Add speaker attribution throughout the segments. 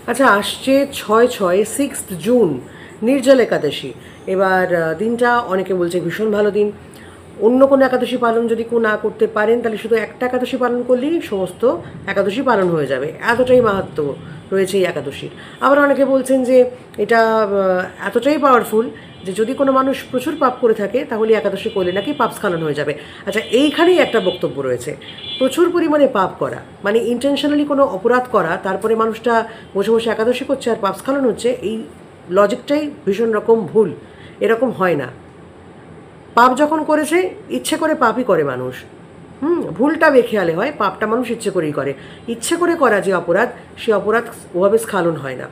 Speaker 1: আচ্ছা, আসছে 6/6 নির্জল একাদশী। এবার দিনটা অনেকে বলছে ভীষণ ভালো দিন। অন্য কোনো একাদশী পালন যদি কেউ না করতে পারেন, তাহলে শুধু একটা একাদশী পালন করলেই সমস্ত একাদশী পালন হয়ে যাবে, এতটাই মাহাত্ম্য রয়েছে এই একাদশীর। আবার অনেকে বলছেন যে এটা এতটাই পাওয়ারফুল যে যদি কোনো মানুষ প্রচুর পাপ করে থাকে তাহলে একাদশী করলে নাকি পাপ স্খলন হয়ে যাবে। আচ্ছা, এইখানেই একটা বক্তব্য রয়েছে। প্রচুর পরিমাণে পাপ করা মানে ইন্টেনশনালি কোনো অপরাধ করা, তারপরে মানুষটা বসে বসে একাদশী করছে আর পাপ স্খলন হচ্ছে, এই লজিকটাই ভীষণ রকম ভুল। এরকম হয় না। পাপ যখন করেছে ইচ্ছে করে পাপই করে মানুষ। ভুলটা বেখেয়ালে হয়, পাপটা মানুষ ইচ্ছে করেই করে। ইচ্ছে করে করা যে অপরাধ, সে অপরাধ ওভাবে স্খলন হয় না।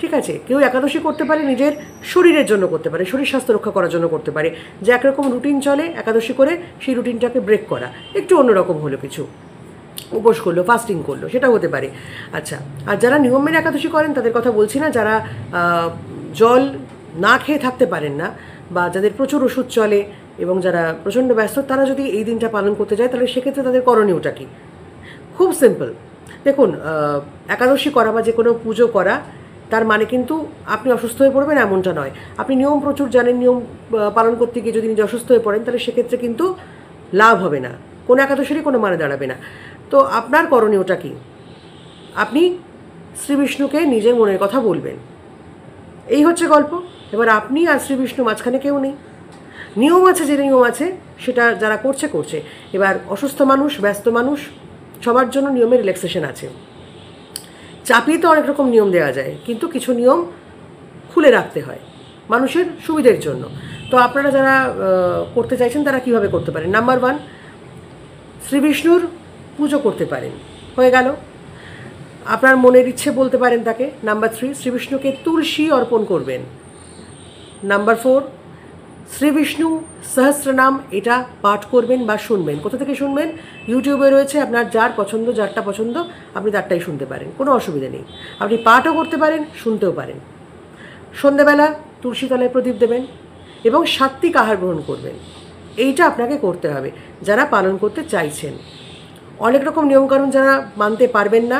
Speaker 1: ঠিক আছে, কেউ একাদশী করতে পারে নিজের শরীরের জন্য করতে পারে, শরীর স্বাস্থ্য রক্ষা করার জন্য করতে পারে, যে একরকম রুটিন চলে একাদশী করে সেই রুটিনটাকে ব্রেক করা, একটু অন্যরকম হলো কিছু, উপোস করলো, ফাস্টিং করলো, সেটা হতে পারে। আচ্ছা, আর যারা নিয়মের একাদশী করেন তাদের কথা বলছি না, যারা জল না খেয়ে থাকতে পারেন না বা যাদের প্রচুর ওষুধ চলে এবং যারা প্রচণ্ড ব্যস্ত, তারা যদি এই দিনটা পালন করতে যায় তাহলে সেক্ষেত্রে তাদের করণীয়টা কী? খুব সিম্পল। দেখুন, একাদশী করা বা যে কোনো পুজো করা তার মানে কিন্তু আপনি অসুস্থ হয়ে পড়বেন এমনটা নয়। আপনি নিয়ম প্রচুর জানেন, নিয়ম পালন করতে গিয়ে যদি নিজে অসুস্থ হয়ে পড়েন তাহলে সেক্ষেত্রে কিন্তু লাভ হবে না, কোনো একাদশীরই কোনো মানে দাঁড়াবে না। তো আপনার করণীয়টা কী? আপনি শ্রী বিষ্ণুকে নিজের মনের কথা বলবেন, এই হচ্ছে গল্প। এবার আপনি আর শ্রী বিষ্ণু, মাঝখানে কেউ নেই। নিয়ম আছে, যে নিয়ম আছে সেটা যারা করছে করছে। এবার অসুস্থ মানুষ, ব্যস্ত মানুষ, সবার জন্য নিয়মের রিল্যাক্সেশন আছে। চাপিয়ে তো অনেক রকম নিয়ম দেওয়া যায়, কিন্তু কিছু নিয়ম খুলে রাখতে হয় মানুষের সুবিধের জন্য। তো আপনারা যারা করতে চাইছেন তারা কীভাবে করতে পারেন? নাম্বার 1, শ্রী বিষ্ণুর পুজো করতে পারেন, হয়ে গেল। আপনার মনের ইচ্ছে বলতে পারেন তাকে। নাম্বার 3, শ্রী বিষ্ণুকে তুলসী অর্পণ করবেন। নাম্বার 4, শ্রী বিষ্ণু সহস্রনাম এটা পাঠ করবেন বা শুনবেন। কোথা থেকে শুনবেন? ইউটিউবে রয়েছে, আপনার যার পছন্দ, যারটা পছন্দ আপনি তারটাই শুনতে পারেন, কোনো অসুবিধা নেই। আপনি পাঠও করতে পারেন, শুনতেও পারেন। সন্ধ্যেবেলা তুলসী তলায় প্রদীপ দেবেন এবং সাত্ত্বিক আহার গ্রহণ করবেন। এইটা আপনাকে করতে হবে যারা পালন করতে চাইছেন। অনেক রকম নিয়মকানুন যারা মানতে পারবেন না,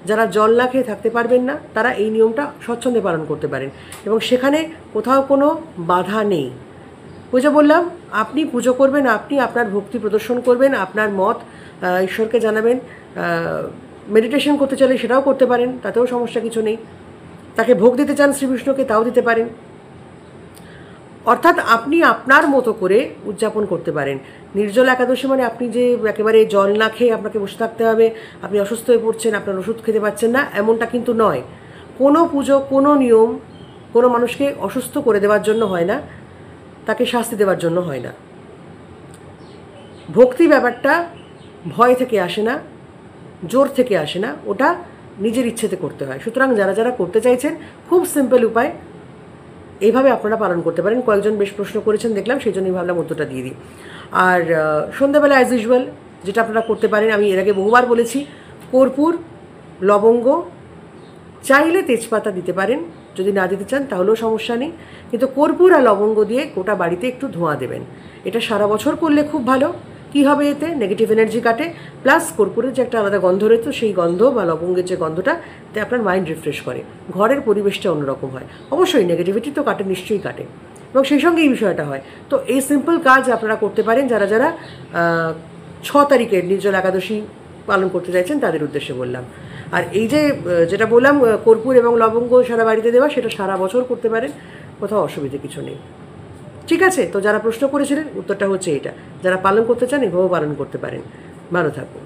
Speaker 1: যারা জল না খেয়ে থাকতে পারবেন না, তারা এই নিয়মটা স্বচ্ছন্দে পালন করতে পারেন এবং সেখানে কোথাও কোনো বাধা নেই। পুজো বললাম, আপনি পুজো করবেন, আপনি আপনার ভক্তি প্রদর্শন করবেন, আপনার মত ঈশ্বরকে জানাবেন। মেডিটেশন করতে চাইলে সেটাও করতে পারেন, তাতেও সমস্যা কিছু নেই। তাকে ভোগ দিতে চান শ্রী বিষ্ণুকে, তাও দিতে পারেন। অর্থাৎ আপনি আপনার মতো করে উদযাপন করতে পারেন। নির্জল একাদশী মানে আপনি যে একেবারে জল না খেয়ে আপনাকে বসে থাকতে হবে, আপনি অসুস্থ হয়ে পড়ছেন, আপনার ওষুধ খেতে পারছেন না, এমনটা কিন্তু নয়। কোনো পুজো, কোনো নিয়ম কোনো মানুষকে অসুস্থ করে দেওয়ার জন্য হয় না, তাকে শাস্তি দেওয়ার জন্য হয় না। ভক্তি ব্যাপারটা ভয় থেকে আসে না, জোর থেকে আসে না, ওটা নিজের ইচ্ছেতে করতে হয়। সুতরাং যারা যারা করতে চাইছেন, খুব সিম্পল উপায়, এইভাবে আপনারা পালন করতে পারেন। কয়েকজন বেশ প্রশ্ন করেছেন দেখলাম, সেই জন্যই ভাবলাম উত্তরটা দিয়ে দিই। আর সন্ধ্যাবেলা অ্যাজ ইউজুয়াল যেটা আপনারা করতে পারেন, আমি এর আগে বহুবার বলেছি, কর্পূর, লবঙ্গ, চাইলে তেজপাতা দিতে পারেন, যদি না দিতে চান তাহলেও সমস্যা নেই, কিন্তু কর্পূর আর লবঙ্গ দিয়ে গোটা বাড়িতে একটু ধোঁয়া দেবেন। এটা সারা বছর করলে খুব ভালো। কী হবে এতে? নেগেটিভ এনার্জি কাটে, প্লাস কর্পূরের যে একটা আলাদা গন্ধ রয়েছে, সেই গন্ধ বা লবঙ্গের যে গন্ধটা, তাতে আপনার মাইন্ড রিফ্রেশ করে, ঘরের পরিবেশটা অন্যরকম হয়। অবশ্যই নেগেটিভিটি তো কাটে, নিশ্চয়ই কাটে, এবং সেই সঙ্গে এই বিষয়টা হয়। তো এই সিম্পল কাজ আপনারা করতে পারেন যারা যারা 6 তারিখের নির্জল একাদশী পালন করতে চাইছেন, তাদের উদ্দেশ্যে বললাম। আর এই যে যেটা বললাম কর্পূর এবং লবঙ্গ সারা বাড়িতে দেওয়া, সেটা সারা বছর করতে পারেন, কোথাও অসুবিধে কিছু নেই। ঠিক আছে, তো যারা প্রশ্ন করেছিলেন উত্তরটা হচ্ছে এটা। যারা পালন করতে চান এভাবেও পালন করতে পারেন। ভালো থাকুন।